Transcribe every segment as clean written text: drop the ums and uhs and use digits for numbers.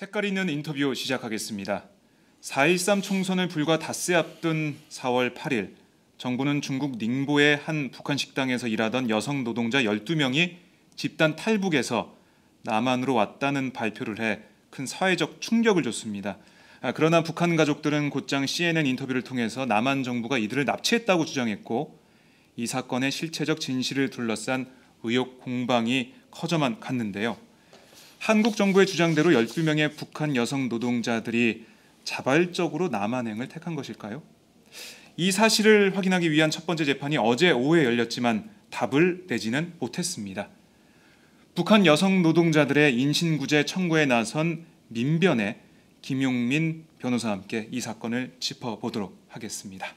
색깔 있는 인터뷰 시작하겠습니다. 4.13 총선을 불과 닷새 앞둔 4월 8일 정부는 중국 닝보의 한 북한 식당에서 일하던 여성 노동자 12명이 집단 탈북해서 남한으로 왔다는 발표를 해 큰 사회적 충격을 줬습니다. 그러나 북한 가족들은 곧장 CNN 인터뷰를 통해서 남한 정부가 이들을 납치했다고 주장했고 이 사건의 실체적 진실을 둘러싼 의혹 공방이 커져만 갔는데요. 한국 정부의 주장대로 12명의 북한 여성 노동자들이 자발적으로 남한행을 택한 것일까요? 이 사실을 확인하기 위한 첫 번째 재판이 어제 오후에 열렸지만 답을 내지는 못했습니다. 북한 여성 노동자들의 인신구제 청구에 나선 민변의 김용민 변호사와 함께 이 사건을 짚어보도록 하겠습니다.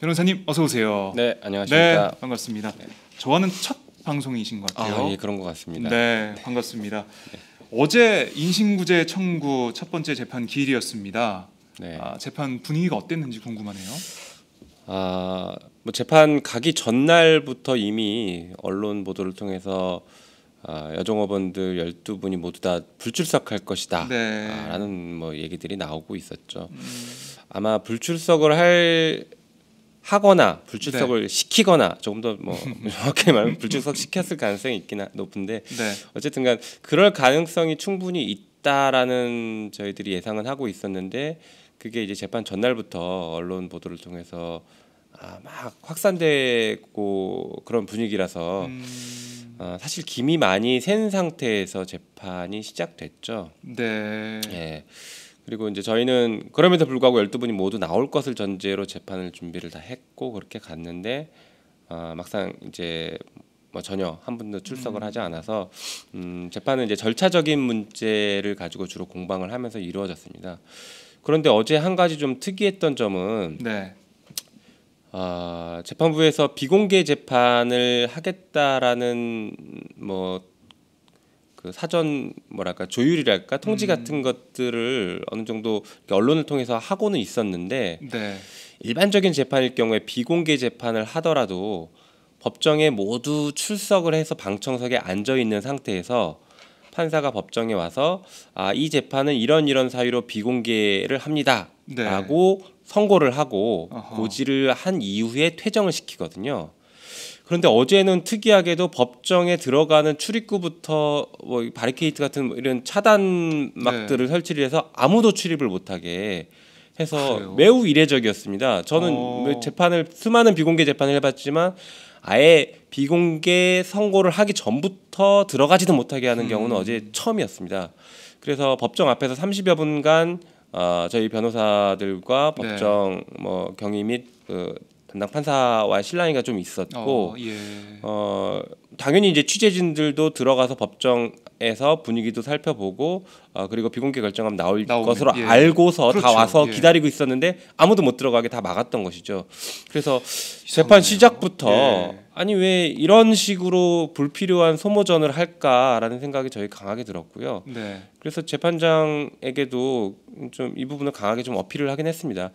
변호사님 어서 오세요. 네, 안녕하십니까. 네, 반갑습니다. 네. 저와는 첫 방송이신 것 같아요. 예, 그런 것 같습니다. 네, 반갑습니다. 네. 어제 인신구제 청구 첫 번째 재판 기일이었습니다. 네. 재판 분위기가 어땠는지 궁금하네요. 뭐 재판 가기 전날부터 이미 언론 보도를 통해서 여종업원들 12분이 모두 다 불출석할 것이다. 네. 라는 뭐 얘기들이 나오고 있었죠. 아마 불출석을 하거나 불출석을 네. 시키거나 조금 더 뭐 정확하게 말하면 불출석 시켰을 가능성이 있긴 높은데 네. 어쨌든간 그럴 가능성이 충분히 있다라는 저희들이 예상은 하고 있었는데 그게 이제 재판 전날부터 언론 보도를 통해서 막 확산되고 그런 분위기라서 사실 김이 많이 샌 상태에서 재판이 시작됐죠. 네. 예. 그리고 이제 저희는 그럼에도 불구하고 12분이 모두 나올 것을 전제로 재판을 준비를 다 했고 그렇게 갔는데 막상 이제 뭐 전혀 한 분도 출석을 하지 않아서 재판은 이제 절차적인 문제를 가지고 주로 공방을 하면서 이루어졌습니다. 그런데 어제 한 가지 좀 특이했던 점은 네. 재판부에서 비공개 재판을 하겠다라는 뭐 그 사전 뭐랄까 조율이랄까 통지 같은 것들을 어느 정도 언론을 통해서 하고는 있었는데 네. 일반적인 재판일 경우에 비공개 재판을 하더라도 법정에 모두 출석을 해서 방청석에 앉아 있는 상태에서 판사가 법정에 와서 이 재판은 이런 사유로 비공개를 합니다라고 네. 선고를 하고 고지를 한 이후에 퇴정을 시키거든요. 그런데 어제는 특이하게도 법정에 들어가는 출입구부터 뭐 바리케이트 같은 이런 차단막들을 네. 설치를 해서 아무도 출입을 못하게 해서 그래요? 매우 이례적이었습니다. 저는 재판을 수많은 비공개 재판을 해봤지만 아예 비공개 선고를 하기 전부터 들어가지도 못하게 하는 경우는 어제 처음이었습니다. 그래서 법정 앞에서 30여 분간 저희 변호사들과 법정 네. 뭐 경위 및 담당 판사와 실랑이가 좀 있었고 예. 당연히 이제 취재진들도 들어가서 법정에서 분위기도 살펴보고 그리고 비공개 결정하면 나올 것으로 예. 알고서 그렇죠. 다 와서 예. 기다리고 있었는데 아무도 못 들어가게 다 막았던 것이죠. 그래서 이상하네요. 재판 시작부터 예. 아니 왜 이런 식으로 불필요한 소모전을 할까라는 생각이 저희 강하게 들었고요. 네. 그래서 재판장에게도 좀 이 부분을 강하게 좀 어필을 하긴 했습니다.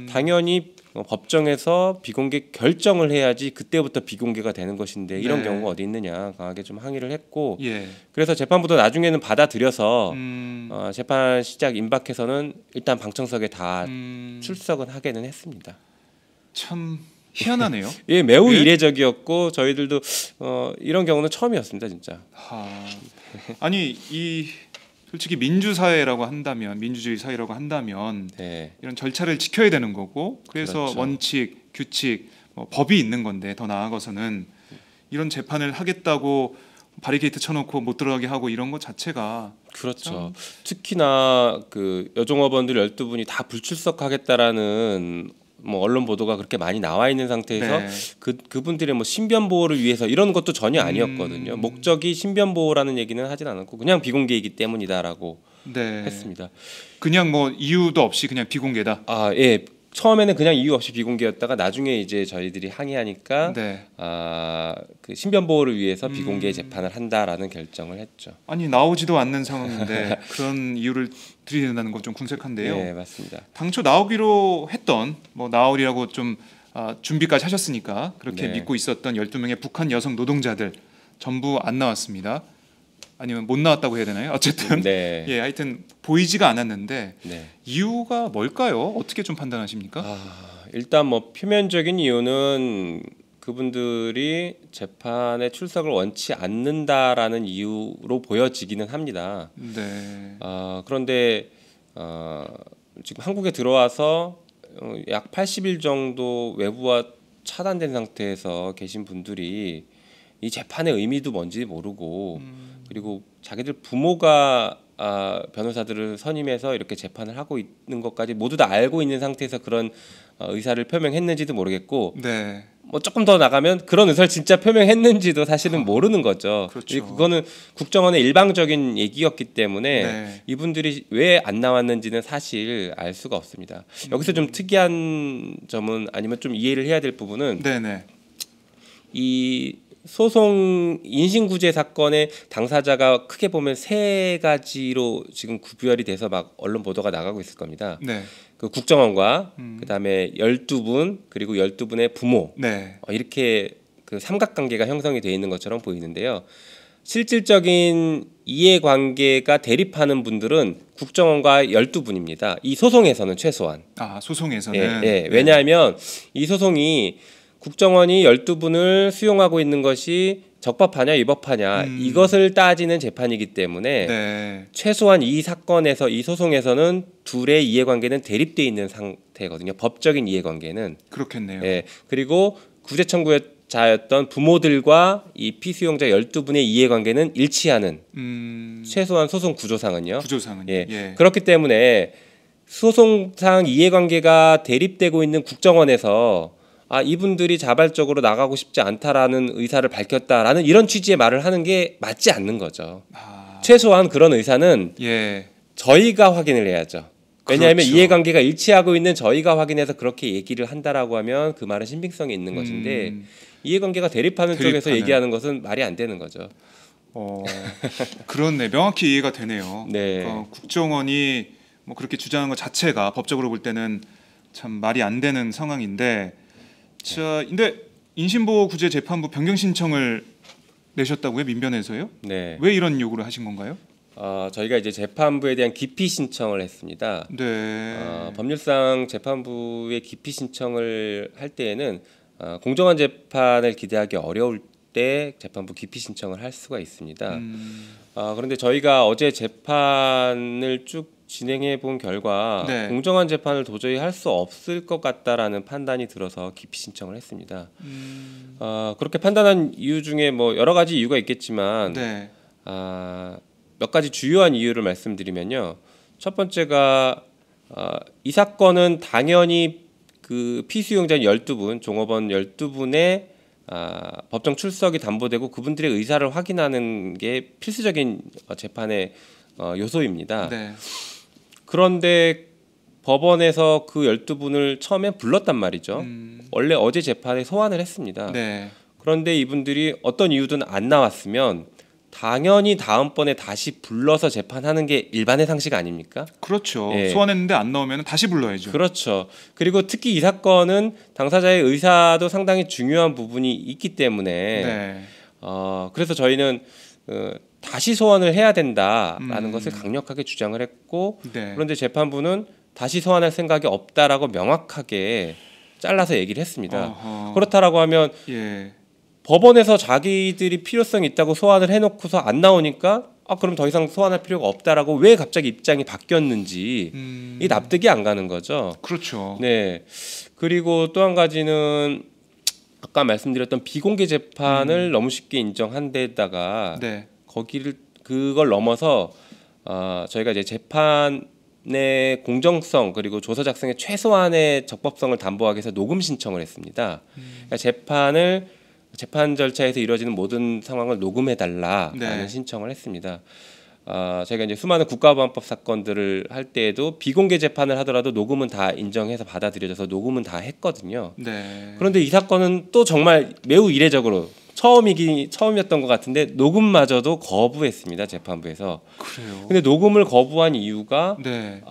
당연히 법정에서 비공개 결정을 해야지 그때부터 비공개가 되는 것인데 이런 네. 경우가 어디 있느냐 강하게 좀 항의를 했고 예. 그래서 재판부도 나중에는 받아들여서 재판 시작 임박해서는 일단 방청석에 다 출석은 하게는 했습니다. 참 희한하네요. 예, 매우 예? 이례적이었고 저희들도 이런 경우는 처음이었습니다, 진짜. 아니 이 솔직히 민주사회라고 한다면 민주주의 사회라고 한다면 네. 이런 절차를 지켜야 되는 거고 그래서 그렇죠. 원칙, 규칙, 법이 있는 건데 더 나아가서는 이런 재판을 하겠다고 바리케이트 쳐놓고 못 들어가게 하고 이런 것 자체가 그렇죠. 특히나 그 여종업원들 12분이 다 불출석하겠다라는 뭐 언론 보도가 그렇게 많이 나와 있는 상태에서 네. 그분들의 뭐 신변 보호를 위해서 이런 것도 전혀 아니었거든요. 목적이 신변 보호라는 얘기는 하진 않았고 그냥 비공개이기 때문이다라고 네. 했습니다. 그냥 뭐 이유도 없이 그냥 비공개다. 예. 처음에는 그냥 이유 없이 비공개였다가 나중에 이제 저희들이 항의하니까 네. 그 신변 보호를 위해서 비공개 재판을 한다라는 결정을 했죠. 아니 나오지도 않는 상황인데 그런 이유를 들이댄다는 건 좀 궁색한데요. 네, 맞습니다. 당초 나오기로 했던 뭐 나오리라고 좀 준비까지 하셨으니까 그렇게 네. 믿고 있었던 12명의 북한 여성 노동자들 전부 안 나왔습니다. 아니면 못 나왔다고 해야 되나요? 어쨌든 네. 예, 하여튼 보이지가 않았는데 네. 이유가 뭘까요? 어떻게 좀 판단하십니까? 일단 뭐 표면적인 이유는 그분들이 재판에 출석을 원치 않는다라는 이유로 보여지기는 합니다. 네. 그런데 지금 한국에 들어와서 약 80일 정도 외부와 차단된 상태에서 계신 분들이 이 재판의 의미도 뭔지 모르고 그리고 자기들 부모가 변호사들을 선임해서 이렇게 재판을 하고 있는 것까지 모두 다 알고 있는 상태에서 그런 의사를 표명했는지도 모르겠고 네. 뭐 조금 더 나가면 그런 의사를 진짜 표명했는지도 사실은 모르는 거죠. 그렇죠. 그거는 국정원의 일방적인 얘기였기 때문에 네. 이분들이 왜 안 나왔는지는 사실 알 수가 없습니다. 여기서 좀 특이한 점은 아니면 좀 이해를 해야 될 부분은 네네. 이 소송 인신구제 사건의 당사자가 크게 보면 세 가지로 지금 구별이 돼서 막 언론 보도가 나가고 있을 겁니다. 네. 그 국정원과 그다음에 12분 그리고 12분의 부모 네. 이렇게 그 삼각관계가 형성이 되어 있는 것처럼 보이는데요. 실질적인 이해관계가 대립하는 분들은 국정원과 12분입니다. 이 소송에서는 최소한. 소송에서는. 예. 왜냐하면 이 소송이 국정원이 12분을 수용하고 있는 것이 적법하냐 위법하냐 이것을 따지는 재판이기 때문에 네. 최소한 이 사건에서 이 소송에서는 둘의 이해관계는 대립돼 있는 상태거든요. 법적인 이해관계는. 그렇겠네요. 예. 그리고 구제 청구자였던 부모들과 이 피수용자 12분의 이해관계는 일치하는 최소한 소송 구조상은요. 구조상은. 예. 예. 그렇기 때문에 소송상 이해관계가 대립되고 있는 국정원에서 이분들이 자발적으로 나가고 싶지 않다라는 의사를 밝혔다라는 이런 취지의 말을 하는 게 맞지 않는 거죠. 최소한 그런 의사는 예. 저희가 확인을 해야죠. 왜냐하면 그렇죠. 이해관계가 일치하고 있는 저희가 확인해서 그렇게 얘기를 한다라고 하면 그 말은 신빙성이 있는 것인데 이해관계가 대립하는 쪽에서 얘기하는 것은 말이 안 되는 거죠. 그렇네. 명확히 이해가 되네요. 네. 국정원이 뭐 그렇게 주장한 것 자체가 법적으로 볼 때는 참 말이 안 되는 상황인데 자, 근데 인신보호구제재판부 변경 신청을 내셨다고요? 민변에서요? 네. 왜 이런 요구를 하신 건가요? 저희가 이제 재판부에 대한 기피 신청을 했습니다. 네. 법률상 재판부에 기피 신청을 할 때에는 공정한 재판을 기대하기 어려울 때 재판부 기피 신청을 할 수가 있습니다. 그런데 저희가 어제 재판을 쭉 진행해 본 결과 네. 공정한 재판을 도저히 할 수 없을 것 같다라는 판단이 들어서 기피 신청을 했습니다. 그렇게 판단한 이유 중에 뭐 여러 가지 이유가 있겠지만 네. 몇 가지 주요한 이유를 말씀드리면요. 첫 번째가 이 사건은 당연히 그 피수용자 12분, 종업원 12분의 법정 출석이 담보되고 그분들의 의사를 확인하는 게 필수적인 재판의 요소입니다. 네. 그런데 법원에서 그 12분을 처음에 불렀단 말이죠. 원래 어제 재판에 소환을 했습니다. 네. 그런데 이분들이 어떤 이유든 안 나왔으면 당연히 다음번에 다시 불러서 재판하는 게 일반의 상식 아닙니까? 그렇죠. 예. 소환했는데 안 나오면 다시 불러야죠. 그렇죠. 그리고 특히 이 사건은 당사자의 의사도 상당히 중요한 부분이 있기 때문에 네. 그래서 저희는 다시 소환을 해야 된다라는 것을 강력하게 주장을 했고 네. 그런데 재판부는 다시 소환할 생각이 없다라고 명확하게 잘라서 얘기를 했습니다. 그렇다라고 하면 예. 법원에서 자기들이 필요성이 있다고 소환을 해놓고서 안 나오니까 그럼 더 이상 소환할 필요가 없다라고 왜 갑자기 입장이 바뀌었는지 이 납득이 안 가는 거죠. 그렇죠. 네. 그리고 또 한 가지는 아까 말씀드렸던 비공개 재판을 너무 쉽게 인정한 데다가 네. 그걸 넘어서 저희가 이제 재판의 공정성 그리고 조서 작성의 최소한의 적법성을 담보하기 위해서 녹음 신청을 했습니다. 그러니까 재판 절차에서 이루어지는 모든 상황을 녹음해 달라라는 네. 신청을 했습니다. 저희가 이제 수많은 국가보안법 사건들을 할 때에도 비공개 재판을 하더라도 녹음은 다 인정해서 받아들여져서 녹음은 다 했거든요. 네. 그런데 이 사건은 또 정말 매우 이례적으로 처음이었던 것 같은데 녹음마저도 거부했습니다. 재판부에서. 그래요. 근데 녹음을 거부한 이유가 네.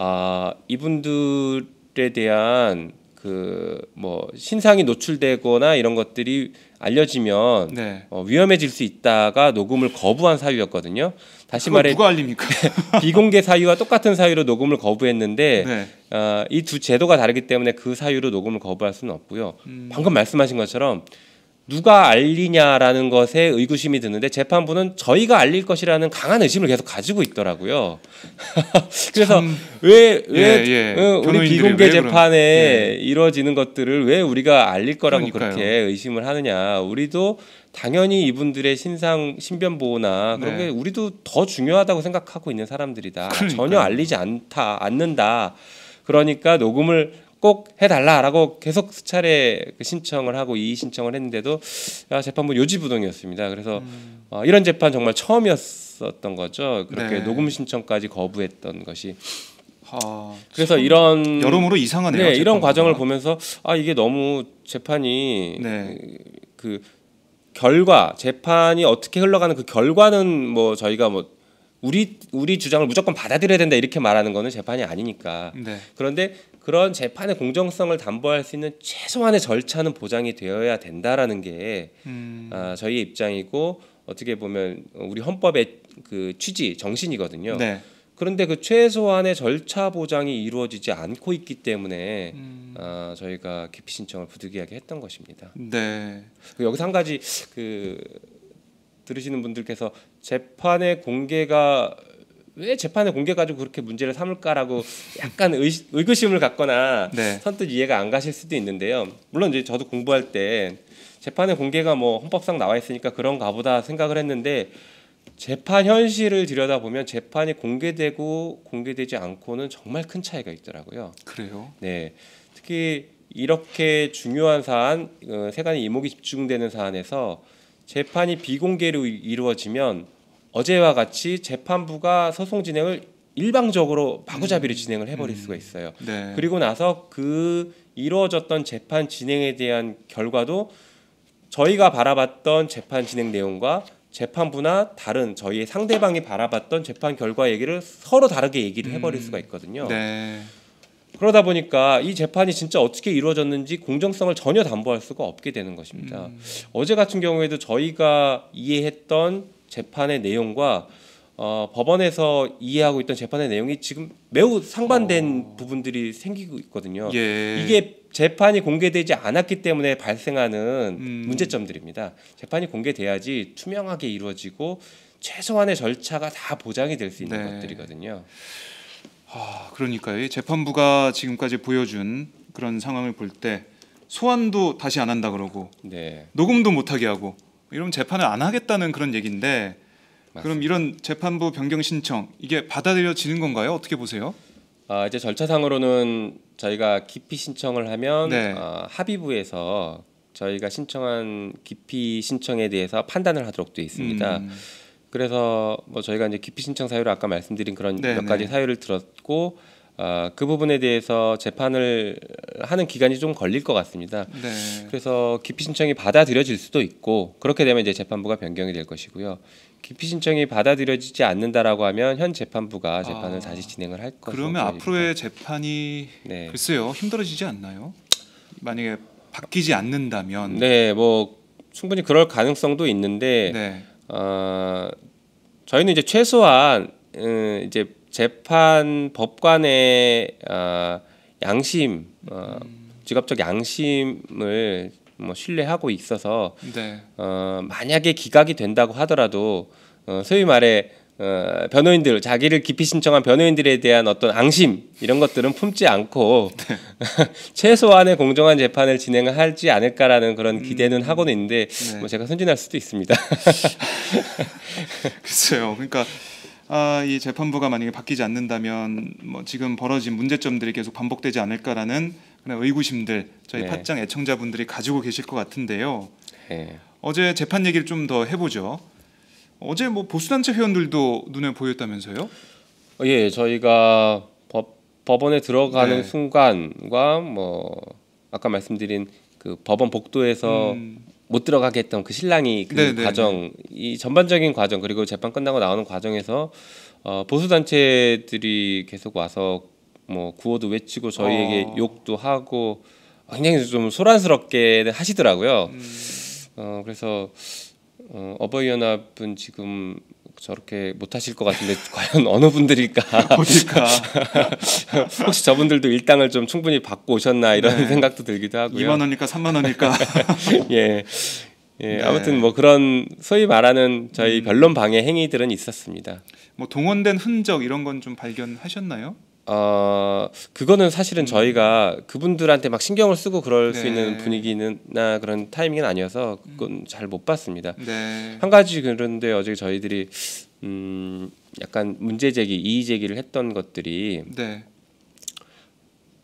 이분들에 대한 그 뭐 신상이 노출되거나 이런 것들이 알려지면 네. 위험해질 수 있다가 녹음을 거부한 사유였거든요. 다시 그걸 말해 누가 알립니까? 비공개 사유와 똑같은 사유로 녹음을 거부했는데 네. 이 두 제도가 다르기 때문에 그 사유로 녹음을 거부할 수는 없고요. 방금 말씀하신 것처럼 누가 알리냐라는 것에 의구심이 드는데 재판부는 저희가 알릴 것이라는 강한 의심을 계속 가지고 있더라고요. 그래서 왜 우리 변호인들이 비공개 왜 재판에 이루어지는 것들을 왜 우리가 알릴 거라고 그러니까요. 그렇게 의심을 하느냐. 우리도 당연히 이분들의 신변 보호나 그런 게 우리도 더 중요하다고 생각하고 있는 사람들이다. 그러니까요. 전혀 알리지 않는다. 그러니까 녹음을 꼭 해달라라고 계속 수차례 신청을 하고 이의 신청을 했는데도 재판부 요지부동이었습니다. 그래서 이런 재판 정말 처음이었었던 거죠. 그렇게 네. 녹음 신청까지 거부했던 것이. 그래서 이런 여러모로 이상하네요. 네, 이런 재판부가. 과정을 보면서 이게 너무 재판이 네. 그 결과 재판이 어떻게 흘러가는 그 결과는 뭐 저희가 뭐 우리 주장을 무조건 받아들여야 된다 이렇게 말하는 거는 재판이 아니니까. 네. 그런데 그런 재판의 공정성을 담보할 수 있는 최소한의 절차는 보장이 되어야 된다라는 게 저희의 입장이고 어떻게 보면 우리 헌법의 그 취지 정신이거든요. 네. 그런데 그 최소한의 절차 보장이 이루어지지 않고 있기 때문에 저희가 기피 신청을 부득이하게 했던 것입니다. 네. 여기서 한 가지 들으시는 분들께서 재판의 공개가 왜 재판의 공개 가지고 그렇게 문제를 삼을까라고 약간 의구심을 갖거나 네. 선뜻 이해가 안 가실 수도 있는데요. 물론 이제 저도 공부할 때 재판의 공개가 뭐 헌법상 나와 있으니까 그런가 보다 생각을 했는데 재판 현실을 들여다보면 재판이 공개되고 공개되지 않고는 정말 큰 차이가 있더라고요. 그래요? 네, 특히 이렇게 중요한 사안, 세간의 이목이 집중되는 사안에서 재판이 비공개로 이루어지면 어제와 같이 재판부가 소송 진행을 일방적으로 마구잡이로 진행을 해버릴 수가 있어요. 네. 그리고 나서 그 이루어졌던 재판 진행에 대한 결과도 저희가 바라봤던 재판 진행 내용과 재판부나 다른 저희의 상대방이 바라봤던 재판 결과 얘기를 서로 다르게 얘기를 해버릴 수가 있거든요. 네. 그러다 보니까 이 재판이 진짜 어떻게 이루어졌는지 공정성을 전혀 담보할 수가 없게 되는 것입니다. 어제 같은 경우에도 저희가 이해했던 재판의 내용과 법원에서 이해하고 있던 재판의 내용이 지금 매우 상반된 부분들이 생기고 있거든요. 예. 이게 재판이 공개되지 않았기 때문에 발생하는 문제점들입니다. 재판이 공개돼야지 투명하게 이루어지고 최소한의 절차가 다 보장이 될 수 있는 네. 것들이거든요. 그러니까요. 이 재판부가 지금까지 보여준 그런 상황을 볼 때 소환도 다시 안 한다 그러고 네. 녹음도 못 하게 하고 이러면 재판을 안 하겠다는 그런 얘기인데 맞습니다. 그럼 이런 재판부 변경 신청 이게 받아들여지는 건가요? 어떻게 보세요? 이제 절차상으로는 저희가 기피 신청을 하면 네. 합의부에서 저희가 신청한 기피 신청에 대해서 판단을 하도록 되어 있습니다. 그래서 뭐 저희가 이제 기피 신청 사유를 아까 말씀드린 그런 네, 몇 가지 네. 사유를 들었고 그 부분에 대해서 재판을 하는 기간이 좀 걸릴 것 같습니다. 네. 그래서 기피 신청이 받아들여질 수도 있고 그렇게 되면 이제 재판부가 변경이 될 것이고요. 기피 신청이 받아들여지지 않는다라고 하면 현 재판부가 재판을 다시 진행을 할 것으로 그러면 보입니다. 앞으로의 재판이 네. 글쎄요 힘들어지지 않나요? 만약에 바뀌지 않는다면 네, 뭐 충분히 그럴 가능성도 있는데 네. 저희는 이제 최소한 이제 재판 법관의 양심, 직업적 양심을 뭐 신뢰하고 있어서 네. 만약에 기각이 된다고 하더라도 소위 말해 변호인들 자기를 기피 신청한 변호인들에 대한 어떤 앙심 이런 것들은 품지 않고 최소한의 공정한 재판을 진행을 하지 않을까라는 그런 기대는 하고는 있는데 네. 뭐 제가 선진할 수도 있습니다. 글쎄요. 그러니까 이 재판부가 만약에 바뀌지 않는다면 뭐 지금 벌어진 문제점들이 계속 반복되지 않을까라는 그런 의구심들 저희 네. 팟짱 애청자분들이 가지고 계실 것 같은데요. 네. 어제 재판 얘기를 좀 더 해보죠. 어제 뭐 보수단체 회원들도 눈에 보였다면서요? 예, 저희가 법원에 들어가는 네. 순간과 뭐 아까 말씀드린 그 법원 복도에서 못 들어가게 했던 그 신랑이 그 네, 네, 과정, 이 전반적인 과정 그리고 재판 끝나고 나오는 과정에서 보수 단체들이 계속 와서 뭐 구호도 외치고 저희에게 욕도 하고 굉장히 좀 소란스럽게 하시더라고요. 그래서 어버이연합은 지금 저렇게 못하실 것 같은데 과연 어느 분들일까? 어딜까? 혹시 저분들도 일당을 좀 충분히 받고 오셨나 이런 네. 생각도 들기도 하고요. 2만 원일까 3만 원일까? 예, 네. 아무튼 뭐 그런 소위 말하는 저희 변론 방해 행위들은 있었습니다. 뭐 동원된 흔적 이런 건 좀 발견하셨나요? 그거는 사실은 저희가 그분들한테 막 신경을 쓰고 그럴 수 네. 있는 분위기나 그런 타이밍은 아니어서 그건 잘 못 봤습니다. 네. 한 가지 그런데 어제 저희들이 약간 문제 제기, 이의 제기를 했던 것들이 네.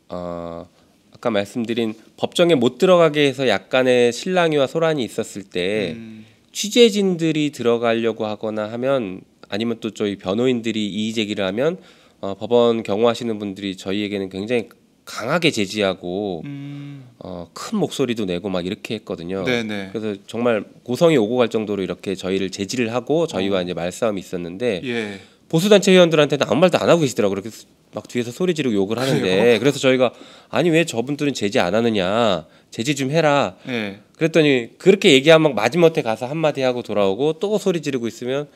아까 말씀드린 법정에 못 들어가게 해서 약간의 실랑이와 소란이 있었을 때 취재진들이 들어가려고 하거나 하면 아니면 또 저희 변호인들이 이의 제기를 하면 법원 경호하시는 분들이 저희에게는 굉장히 강하게 제지하고 큰 목소리도 내고 막 이렇게 했거든요. 네네. 그래서 정말 고성이 오고 갈 정도로 이렇게 저희를 제지를 하고 저희와 이제 말싸움이 있었는데 예. 보수단체 회원들한테는 아무 말도 안 하고 계시더라고요. 그래서 막 뒤에서 소리 지르고 욕을 하는데 그래요? 그래서 저희가 아니 왜 저분들은 제지 안 하느냐 제지 좀 해라 예. 그랬더니 그렇게 얘기하면 마지못해 가서 한마디 하고 돌아오고 또 소리 지르고 있으면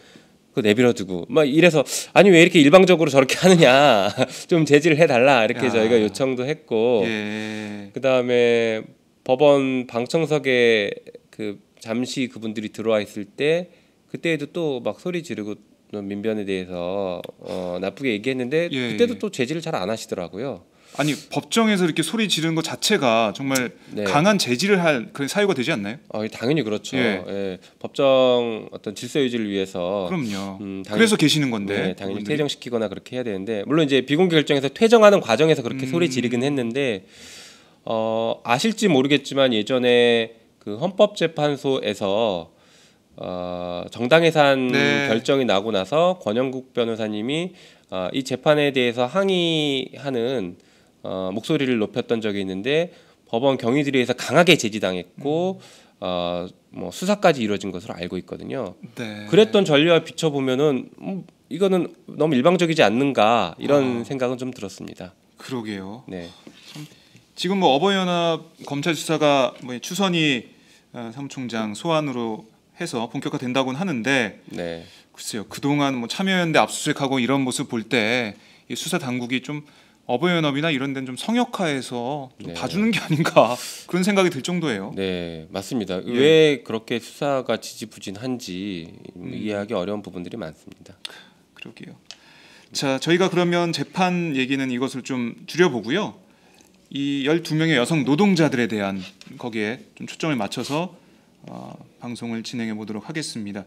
그 내버려두고 막 이래서 아니 왜 이렇게 일방적으로 저렇게 하느냐 좀 제지를 해달라 이렇게 저희가 요청도 했고 예. 그다음에 법원 방청석에 그 잠시 그분들이 들어와 있을 때 그때에도 또 막 소리 지르고 민변에 대해서 나쁘게 얘기했는데 예, 그때도 예. 또 제지를 잘 안 하시더라고요. 아니 법정에서 이렇게 소리 지르는 것 자체가 정말 네. 강한 제지를 할 그런 사유가 되지 않나요? 당연히 그렇죠. 예. 예. 법정 어떤 질서 유지를 위해서 그럼요. 당연히- 그래서 계시는 건데. 네, 당연히 그분들이. 퇴정시키거나 그렇게 해야 되는데 물론 이제 비공개 결정에서 퇴정하는 과정에서 그렇게 소리 지르긴 했는데 아실지 모르겠지만 예전에 그 헌법재판소에서 정당 해산 네. 결정이 나고 나서 권영국 변호사님이 이 재판에 대해서 항의하는 목소리를 높였던 적이 있는데 법원 경위들에서 강하게 제지당했고 뭐 수사까지 이루어진 것으로 알고 있거든요. 네. 그랬던 전례와 비춰보면은 이거는 너무 일방적이지 않는가 이런 생각은 좀 들었습니다. 그러게요. 네, 지금 뭐 어버이연합 검찰 수사가 뭐 추선희 사무총장 소환으로 해서 본격화된다고는 하는데 네, 글쎄요. 그동안 뭐 참여연대 압수수색하고 이런 모습 볼 때 이 수사 당국이 좀 어버이연합이나 이런 데는 좀 성역화해서 좀 네. 봐주는 게 아닌가 그런 생각이 들 정도예요. 네, 맞습니다. 예. 왜 그렇게 수사가 지지부진한지 이해하기 어려운 부분들이 많습니다. 그러게요. 자, 저희가 그러면 재판 얘기는 이것을 좀 줄여보고요. 이 12명의 여성 노동자들에 대한 거기에 좀 초점을 맞춰서 방송을 진행해 보도록 하겠습니다.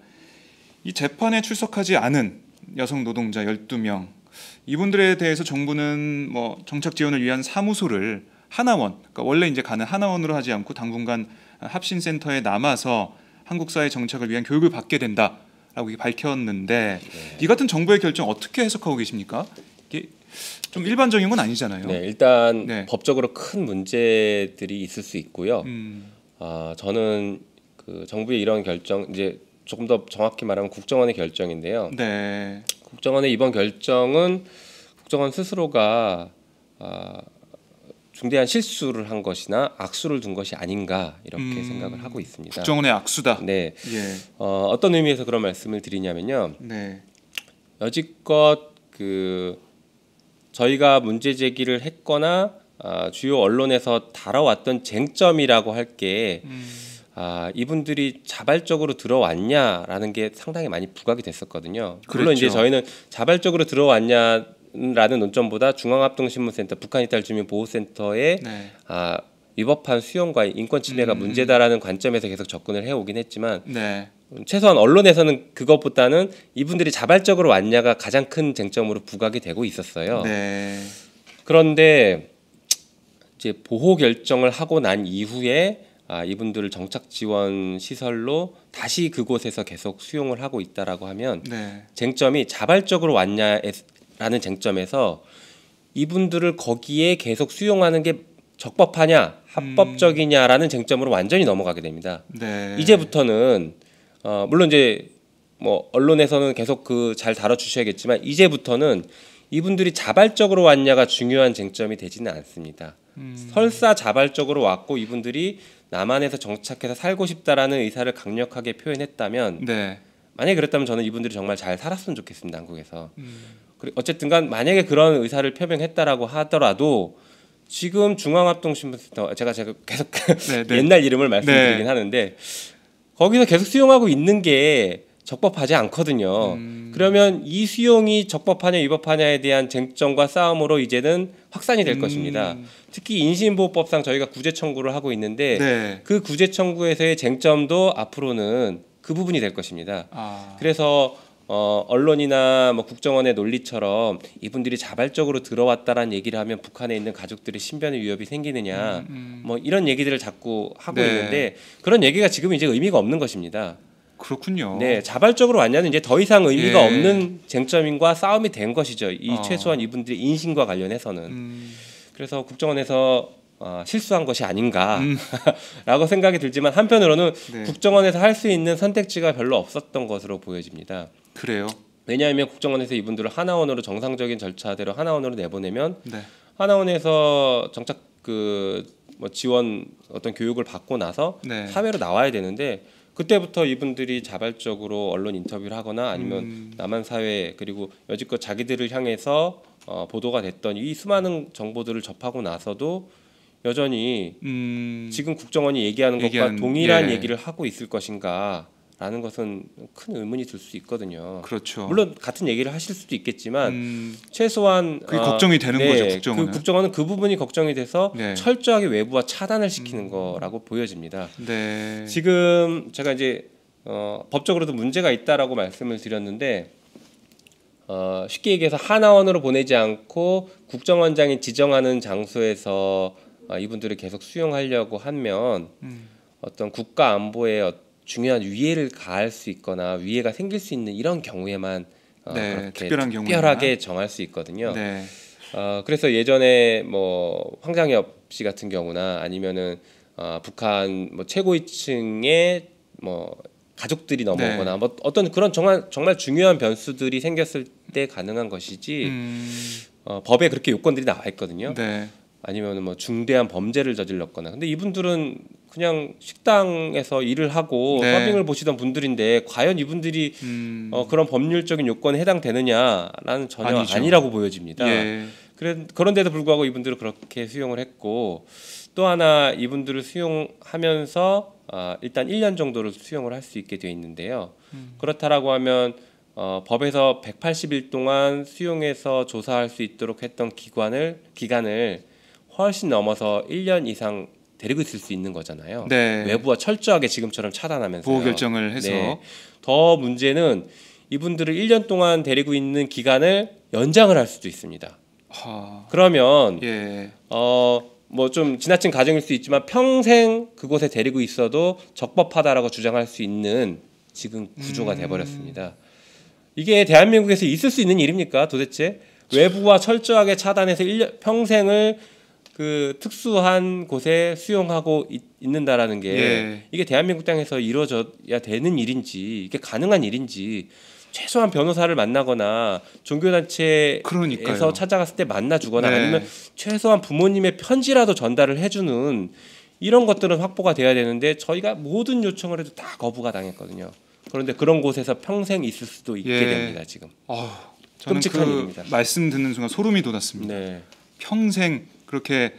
이 재판에 출석하지 않은 여성 노동자 12명 이분들에 대해서 정부는 뭐 정착 지원을 위한 사무소를 하나원, 그러니까 원래 이제 가는 하나원으로 하지 않고 당분간 합신센터에 남아서 한국 사회 정착을 위한 교육을 받게 된다라고 밝혔는데 이 같은 정부의 결정 어떻게 해석하고 계십니까? 이게 좀 일반적인 건 아니잖아요. 네, 일단 네. 법적으로 큰 문제들이 있을 수 있고요. 저는 그 정부의 이런 결정 이제 조금 더 정확히 말하면 국정원의 결정인데요. 네. 국정원의 이번 결정은 국정원 스스로가 중대한 실수를 한 것이나 악수를 둔 것이 아닌가 이렇게 생각을 하고 있습니다. 국정원의 악수다. 네, 예. 어떤 의미에서 그런 말씀을 드리냐면요. 네. 여지껏 그 저희가 문제 제기를 했거나 주요 언론에서 다뤄왔던 쟁점이라고 할 게 이분들이 자발적으로 들어왔냐라는 게 상당히 많이 부각이 됐었거든요. 물론 이제 그랬죠. 저희는 자발적으로 들어왔냐라는 논점보다 중앙합동신문센터 북한이탈주민보호센터의 네. 위법한 수용과 인권 침해가 문제다라는 관점에서 계속 접근을 해오긴 했지만 네. 최소한 언론에서는 그것보다는 이분들이 자발적으로 왔냐가 가장 큰 쟁점으로 부각이 되고 있었어요. 네. 그런데 이제 보호 결정을 하고 난 이후에 이분들을 정착 지원 시설로 다시 그곳에서 계속 수용을 하고 있다라고 하면 네. 쟁점이 자발적으로 왔냐라는 쟁점에서 이분들을 거기에 계속 수용하는 게 적법하냐 합법적이냐라는 쟁점으로 완전히 넘어가게 됩니다. 네. 이제부터는 물론 이제 뭐 언론에서는 계속 그 잘 다뤄주셔야겠지만 이제부터는 이분들이 자발적으로 왔냐가 중요한 쟁점이 되지는 않습니다. 설사 자발적으로 왔고 이분들이 남한에서 정착해서 살고 싶다라는 의사를 강력하게 표현했다면 네. 만약에 그랬다면 저는 이분들이 정말 잘 살았으면 좋겠습니다. 한국에서. 어쨌든간 만약에 그런 의사를 표명했다라고 하더라도 지금 중앙합동신문센터 제가 계속 네, 네. 옛날 이름을 말씀드리긴 네. 하는데 거기서 계속 수용하고 있는 게 적법하지 않거든요. 그러면 이 수용이 적법하냐 위법하냐에 대한 쟁점과 싸움으로 이제는 확산이 될 것입니다. 특히 인신보호법상 저희가 구제 청구를 하고 있는데 네. 그 구제 청구에서의 쟁점도 앞으로는 그 부분이 될 것입니다. 그래서 언론이나 뭐 국정원의 논리처럼 이분들이 자발적으로 들어왔다라는 얘기를 하면 북한에 있는 가족들의 신변의 위협이 생기느냐 뭐 이런 얘기들을 자꾸 하고 네. 있는데 그런 얘기가 지금 이제 의미가 없는 것입니다. 그렇군요. 네, 자발적으로 왔냐는 이제 더 이상 의미가 예. 없는 쟁점인과 싸움이 된 것이죠. 이 어. 최소한 이분들의 인신과 관련해서는. 그래서 국정원에서 실수한 것이 아닌가라고 생각이 들지만 한편으로는 네. 국정원에서 할 수 있는 선택지가 별로 없었던 것으로 보여집니다. 그래요. 왜냐하면 국정원에서 이분들을 하나원으로 정상적인 절차대로 하나원으로 내보내면 네. 하나원에서 정착 뭐 지원 어떤 교육을 받고 나서 네. 사회로 나와야 되는데 그때부터 이분들이 자발적으로 언론 인터뷰를 하거나 아니면 남한 사회 그리고 여지껏 자기들을 향해서 보도가 됐던 이 수많은 정보들을 접하고 나서도 여전히 지금 국정원이 얘기하는 것과 동일한 예. 얘기를 하고 있을 것인가라는 것은 큰 의문이 들 수 있거든요. 그렇죠. 물론 같은 얘기를 하실 수도 있겠지만 최소한 그게 걱정이 되는 거죠, 국정원은. 국정원은 그 부분이 걱정이 돼서 네. 철저하게 외부와 차단을 시키는 거라고 보여집니다. 네. 지금 제가 이제 법적으로도 문제가 있다라고 말씀을 드렸는데 쉽게 얘기해서 하나원으로 보내지 않고 국정원장이 지정하는 장소에서 이분들을 계속 수용하려고 하면 어떤 국가 안보에 중요한 위해를 가할 수 있거나 위해가 생길 수 있는 이런 경우에만 네, 그렇게 특별한 경우에만. 특별하게 정할 수 있거든요. 네. 그래서 예전에 뭐 황장엽 씨 같은 경우나 아니면은 북한 뭐 최고위층의 뭐 가족들이 넘어오거나 네. 뭐 어떤 그런 정말 중요한 변수들이 생겼을 때 가능한 것이지 법에 그렇게 요건들이 나와 있거든요. 네. 아니면 뭐 중대한 범죄를 저질렀거나. 근데 이분들은 그냥 식당에서 일을 하고 네. 서빙을 보시던 분들인데 과연 이분들이 그런 법률적인 요건에 해당되느냐라는 전혀 아니죠. 아니라고 보여집니다. 예. 그런데도 불구하고 이분들을 그렇게 수용을 했고 또 하나 이분들을 수용하면서 일단 1년 정도를 수용을 할 수 있게 되어 있는데요. 그렇다라고 하면 법에서 180일 동안 수용해서 조사할 수 있도록 했던 기간을 훨씬 넘어서 1년 이상 데리고 있을 수 있는 거잖아요. 네. 외부와 철저하게 지금처럼 차단하면서 보호 결정을 해서 더 문제는 이분들을 1년 동안 데리고 있는 기간을 연장을 할 수도 있습니다. 그러면 예. 뭐 좀 지나친 가정일 수 있지만 평생 그곳에 데리고 있어도 적법하다라고 주장할 수 있는 지금 구조가 돼버렸습니다. 이게 대한민국에서 있을 수 있는 일입니까? 도대체 외부와 철저하게 차단해서 평생을 그 특수한 곳에 수용하고 있는다라는 게 예. 이게 대한민국 땅에서 이루어져야 되는 일인지 이게 가능한 일인지 최소한 변호사를 만나거나 종교단체에서 그러니까요. 찾아갔을 때 만나주거나 네. 아니면 최소한 부모님의 편지라도 전달을 해주는 이런 것들은 확보가 돼야 되는데 저희가 모든 요청을 해도 다 거부가 당했거든요. 그런데 그런 곳에서 평생 있을 수도 있게 예. 됩니다. 지금. 저는 끔찍한 그 일입니다. 말씀 듣는 순간 소름이 돋았습니다. 네. 평생 그렇게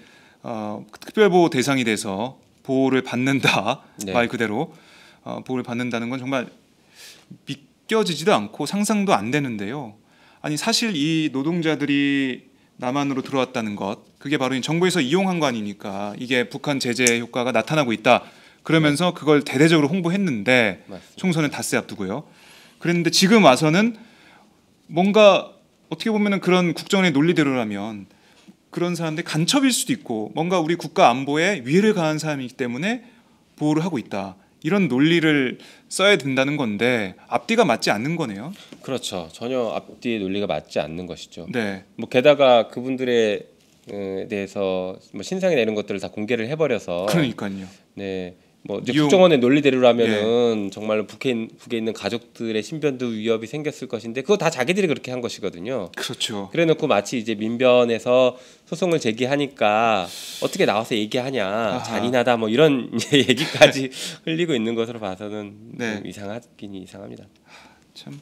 특별보호 대상이 돼서 보호를 받는다. 네. 말 그대로 보호를 받는다는 건 정말 믿겨지지도 않고 상상도 안 되는데요. 아니 사실 이 노동자들이 남한으로 들어왔다는 것 그게 바로 정부에서 이용한 거 아닙니까? 이게 북한 제재 효과가 나타나고 있다. 그러면서 그걸 대대적으로 홍보했는데 맞습니다. 총선을 닷새 앞두고요. 그랬는데 지금 와서는 뭔가 어떻게 보면은 그런 국정원의 논리대로라면 그런 사람들이 간첩일 수도 있고 뭔가 우리 국가 안보에 위해를 가한 사람이기 때문에 보호를 하고 있다. 이런 논리를 써야 된다는 건데 앞뒤가 맞지 않는 거네요. 그렇죠. 전혀 앞뒤의 논리가 맞지 않는 것이죠. 네. 뭐 게다가 그분들에 대해서 뭐 신상이나 이런 것들을 다 공개를 해버려서 그러니까요. 네 뭐 이제 이용- 국정원의 논리대로라면은 정말로 북에 있는 가족들의 신변도 위협이 생겼을 것인데 그거 다 자기들이 그렇게 한 것이거든요. 그렇죠. 그래놓고 마치 이제 민변에서 소송을 제기하니까 어떻게 나와서 얘기하냐 아하. 잔인하다 뭐 이런 이제 얘기까지 흘리고 있는 것으로 봐서는 네. 좀 이상하긴 이상합니다. 참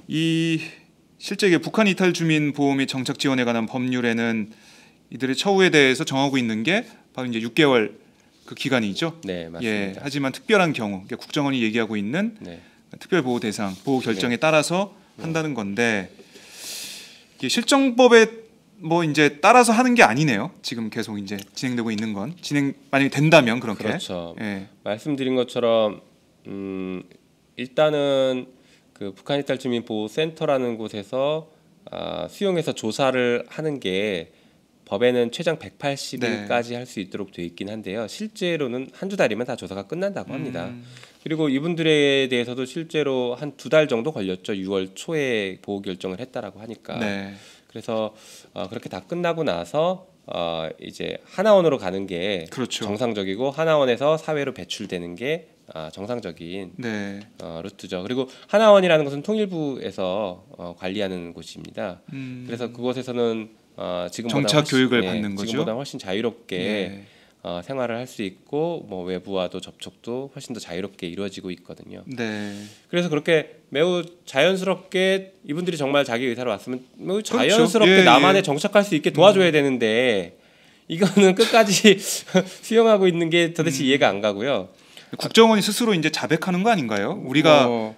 이 실제 이게 북한 이탈 주민 보호 및 정착 지원에 관한 법률에는 이들의 처우에 대해서 정하고 있는 게 바로 이제 6개월 그 기간이죠. 네 예. 맞습니다. 하지만 특별한 경우, 그러니까 국정원이 얘기하고 있는 네. 특별 보호 대상, 보호 결정에 따라서 한다는 건데 이게 실정법에 뭐 이제 따라서 하는 게 아니네요. 지금 계속 이제 진행되고 있는 건 만약에 된다면 그렇게. 그렇죠. 예. 말씀드린 것처럼 일단은 그 북한 이탈 주민 보호 센터라는 곳에서 수용해서 조사를 하는 게 법에는 최장 180일까지 할 수 있도록 돼 있긴 한데요. 실제로는 한두 달이면 다 조사가 끝난다고 합니다. 그리고 이분들에 대해서도 실제로 한 2달 정도 걸렸죠. 6월 초에 보호 결정을 했다라고 하니까. 네. 그래서 그렇게 다 끝나고 나서 이제 하나원으로 가는 게 그렇죠. 정상적이고 하나원에서 사회로 배출되는 게 정상적인 네. 루트죠. 그리고 하나원이라는 것은 통일부에서 관리하는 곳입니다. 그래서 그곳에서는 지금보다 정착 교육을 예, 받는 거죠. 지금보다 훨씬 자유롭게 네. 생활을 할 수 있고 뭐 외부와도 접촉도 훨씬 더 자유롭게 이루어지고 있거든요. 네. 그래서 그렇게 매우 자연스럽게 이분들이 정말 자기 의사로 왔으면 매우 그렇죠. 자연스럽게 예, 남한에 예. 정착할 수 있게 도와줘야 되는데 이거는 끝까지 수용하고 있는 게 도대체 이해가 안 가고요. 국정원이 스스로 이제 자백하는 거 아닌가요? 우리가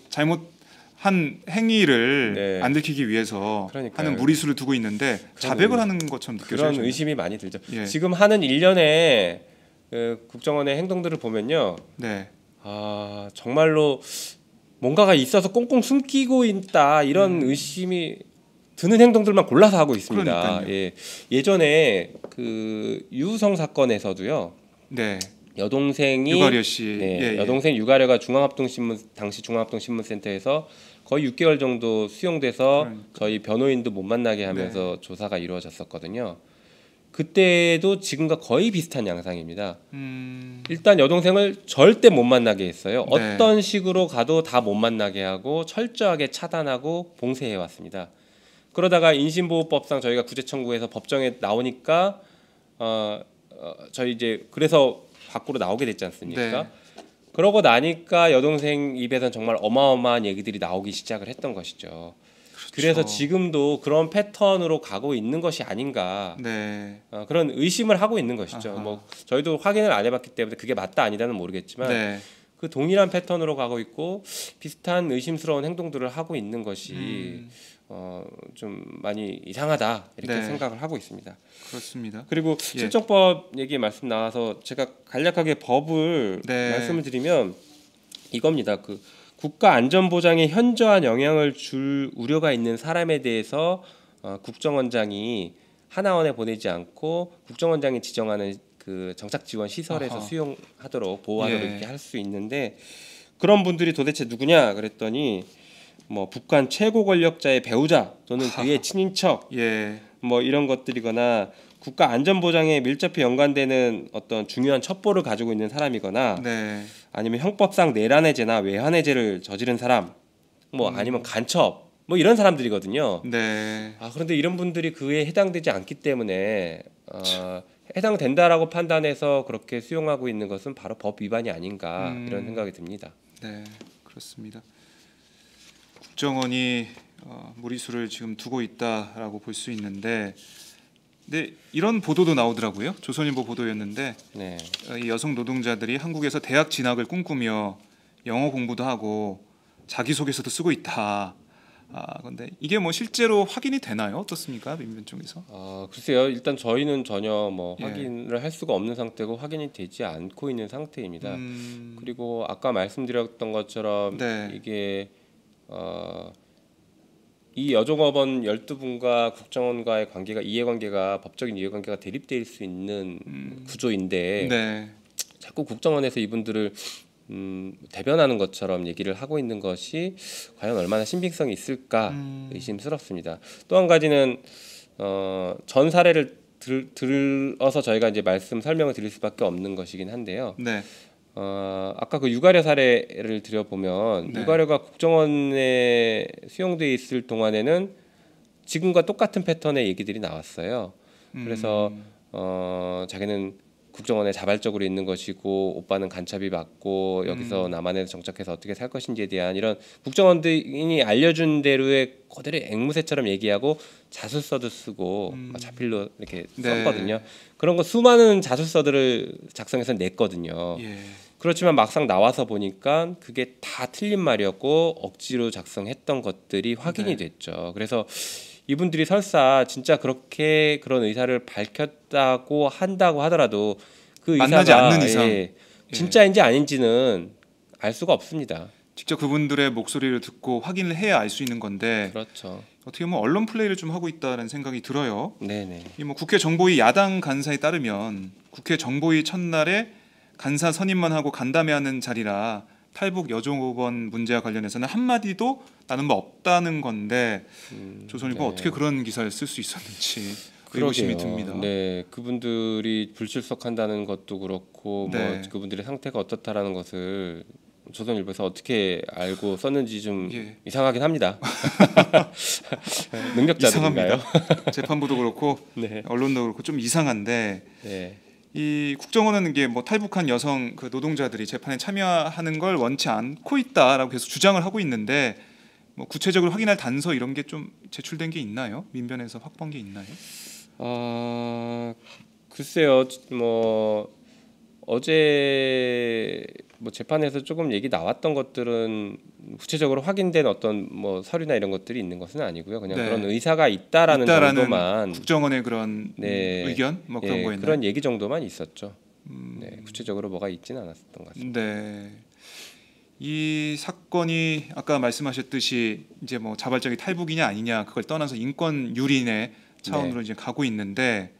잘못한 행위를 네. 안 들키기 위해서 그러니까요. 하는 무리수를 두고 있는데 자백을 하는 것처럼 느껴져요. 그런 저는. 의심이 많이 들죠. 예. 지금 하는 일련의 국정원의 행동들을 보면요. 네. 정말로 뭔가가 있어서 꽁꽁 숨기고 있다 이런 의심이 드는 행동들만 골라서 하고 있습니다. 그러니까요. 예. 예전에 그 유성 사건에서도요. 네. 여동생이 유가려 씨. 네, 예, 예. 여동생 유가려가 당시 중앙합동신문센터에서 거의 6개월 정도 수용돼서 그러니까. 저희 변호인도 못 만나게 하면서 조사가 이루어졌었거든요. 그때도 지금과 거의 비슷한 양상입니다. 일단 여동생을 절대 못 만나게 했어요. 네. 어떤 식으로 가도 다 못 만나게 하고 철저하게 차단하고 봉쇄해 왔습니다. 그러다가 인신보호법상 저희가 구제 청구해서 법정에 나오니까 저희 이제 그래서 밖으로 나오게 됐지 않습니까? 네. 그러고 나니까 여동생 입에선 정말 어마어마한 얘기들이 나오기 시작을 했던 것이죠. 그래서 지금도 그런 패턴으로 가고 있는 것이 아닌가 네. 그런 의심을 하고 있는 것이죠. 아하. 뭐 저희도 확인을 안 해봤기 때문에 그게 맞다 아니다는 모르겠지만 네. 그 동일한 패턴으로 가고 있고 비슷한 의심스러운 행동들을 하고 있는 것이 좀 많이 이상하다 이렇게 네. 생각을 하고 있습니다. 그렇습니다. 그리고 예. 실정법 얘기 말씀 나와서 제가 간략하게 법을 네. 말씀을 드리면 이겁니다. 그 국가 안전 보장에 현저한 영향을 줄 우려가 있는 사람에 대해서 국정원장이 하나원에 보내지 않고 국정원장이 지정하는 그 정착 지원 시설에서 아하. 수용하도록 보호하도록 예. 이렇게 할 수 있는데 그런 분들이 도대체 누구냐 그랬더니 뭐 북한 최고 권력자의 배우자 또는 그의 친인척 예. 뭐 이런 것들이거나 국가 안전 보장에 밀접히 연관되는 어떤 중요한 첩보를 가지고 있는 사람이거나 네. 아니면 형법상 내란해제나 외환해제를 저지른 사람 뭐 아니면 간첩 뭐 이런 사람들이거든요. 네. 그런데 이런 분들이 그에 해당되지 않기 때문에 해당된다라고 판단해서 그렇게 수용하고 있는 것은 바로 법 위반이 아닌가 이런 생각이 듭니다. 네. 그렇습니다. 국정원이 무리수를 지금 두고 있다라고 볼 수 있는데, 근데 이런 보도도 나오더라고요. 조선일보 보도였는데 네. 이 여성 노동자들이 한국에서 대학 진학을 꿈꾸며 영어 공부도 하고 자기소개서도 쓰고 있다. 근데 이게 뭐 실제로 확인이 되나요? 어떻습니까, 민변 쪽에서? 글쎄요. 일단 저희는 전혀 뭐 예. 확인을 할 수가 없는 상태고 확인이 되지 않고 있는 상태입니다. 그리고 아까 말씀드렸던 것처럼 네. 이게 이 여종업원 12분과 국정원과의 관계가 이해관계가 법적인 이해관계가 대립될 수 있는 구조인데 네. 자꾸 국정원에서 이분들을 대변하는 것처럼 얘기를 하고 있는 것이 과연 얼마나 신빙성이 있을까 의심스럽습니다. 또 한 가지는 전 사례를 들어서 저희가 이제 말씀 설명을 드릴 수밖에 없는 것이긴 한데요. 네. 아까 그 유가려 사례를 들여보면 네. 유가려가 국정원에 수용돼 있을 동안에는 지금과 똑같은 패턴의 얘기들이 나왔어요. 그래서 자기는 국정원에 자발적으로 있는 것이고 오빠는 간첩이 맞고 여기서 남한에서 정착해서 어떻게 살 것인지에 대한 이런 국정원들이 알려준 대로의 그대로 앵무새처럼 얘기하고 자술서도 쓰고 자필로 이렇게 네. 썼거든요. 그런 거 수많은 자술서들을 작성해서 냈거든요. 예. 그렇지만 막상 나와서 보니까 그게 다 틀린 말이었고 억지로 작성했던 것들이 확인이 네. 됐죠. 그래서 이분들이 설사 진짜 그렇게 그런 의사를 밝혔다고 한다고 하더라도 그 만나지 의사가 않는 이상. 예. 진짜인지 아닌지는 알 수가 없습니다. 직접 그분들의 목소리를 듣고 확인을 해야 알 수 있는 건데 그렇죠. 어떻게 보면 언론 플레이를 좀 하고 있다는 생각이 들어요. 네네. 이 뭐 국회 정보위 야당 간사에 따르면 국회 정보위 첫날에 간사 선임만 하고 간담회하는 자리라 탈북 여종업원 문제와 관련해서는 한마디도 나는 뭐 없다는 건데 조선일보 네. 어떻게 그런 기사를 쓸 수 있었는지 의구심이 듭니다. 네, 그분들이 불출석한다는 것도 그렇고 네. 뭐 그분들의 상태가 어떻다라는 것을 조선일보에서 어떻게 알고 썼는지 좀 예. 이상하긴 합니다. 능력자들인가요? 이상합니다. 재판부도 그렇고 네. 언론도 그렇고 좀 이상한데 네. 이 국정원은 이게 뭐 탈북한 여성 그 노동자들이 재판에 참여하는 걸 원치 않고 있다라고 계속 주장을 하고 있는데 뭐 구체적으로 확인할 단서 이런 게 좀 제출된 게 있나요? 민변에서 확보한 게 있나요? 글쎄요. 뭐 어제 뭐 재판에서 조금 얘기 나왔던 것들은 구체적으로 확인된 어떤 뭐 서류나 이런 것들이 있는 것은 아니고요. 그냥 네. 그런 의사가 있다라는 정도만 국정원의 그런 네. 의견 뭐 그런 거였나요? 그런 얘기 정도만 있었죠. 네, 구체적으로 뭐가 있지는 않았던 것 같습니다. 네. 이 사건이 아까 말씀하셨듯이 이제 뭐 자발적인 탈북이냐 아니냐 그걸 떠나서 인권 유린의 차원으로 이제 가고 있는데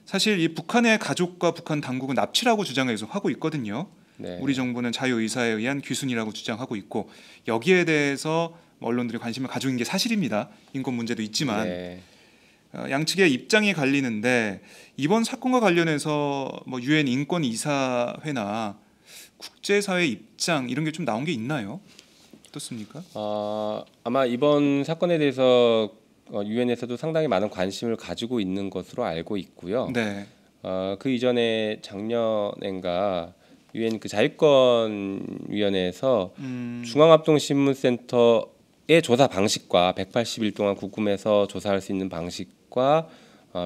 사실 이 북한의 가족과 북한 당국은 납치라고 주장을 계속 하고 있거든요. 네. 우리 정부는 자유의사에 의한 귀순이라고 주장하고 있고 여기에 대해서 언론들이 관심을 가지고 있는 게 사실입니다. 인권 문제도 있지만 네. 양측의 입장이 갈리는데 이번 사건과 관련해서 뭐 유엔 인권 이사회나 국제사회 입장 이런 게 좀 나온 게 있나요? 어떻습니까? 아마 이번 사건에 대해서 유엔에서도 상당히 많은 관심을 가지고 있는 것으로 알고 있고요. 네. 그 이전에 작년인가 유엔 그 자유권위원회에서 중앙합동신문센터의 조사 방식과 180일 동안 국금에서 조사할 수 있는 방식과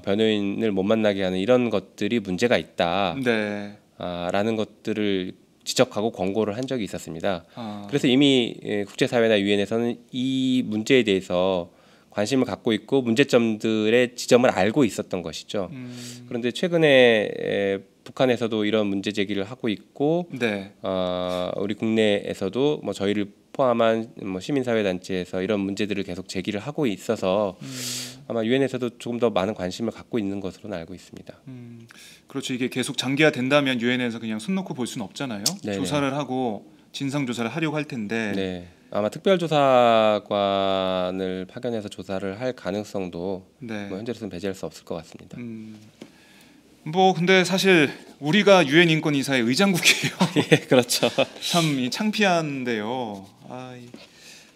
변호인을 못 만나게 하는 이런 것들이 문제가 있다. 네. 라는 것들을 지적하고 권고를 한 적이 있었습니다. 아, 그래서 이미 국제사회나 유엔에서는 이 문제에 대해서 관심을 갖고 있고 문제점들의 지점을 알고 있었던 것이죠. 그런데 최근에 북한에서도 이런 문제 제기를 하고 있고 네. 우리 국내에서도 뭐 저희를 포함한 뭐 시민사회 단체에서 이런 문제들을 계속 제기를 하고 있어서 아마 유엔에서도 조금 더 많은 관심을 갖고 있는 것으로는 알고 있습니다. 그렇죠. 이게 계속 장기화된다면 유엔에서 그냥 손 놓고 볼 수는 없잖아요. 네네. 조사를 하고 진상 조사를 하려고 할 텐데. 네, 아마 특별조사관을 파견해서 조사를 할 가능성도 네. 뭐 현재로서는 배제할 수 없을 것 같습니다. 뭐 근데 사실 우리가 유엔 인권 이사의 의장국이에요. 예, 그렇죠. 참 창피한데요.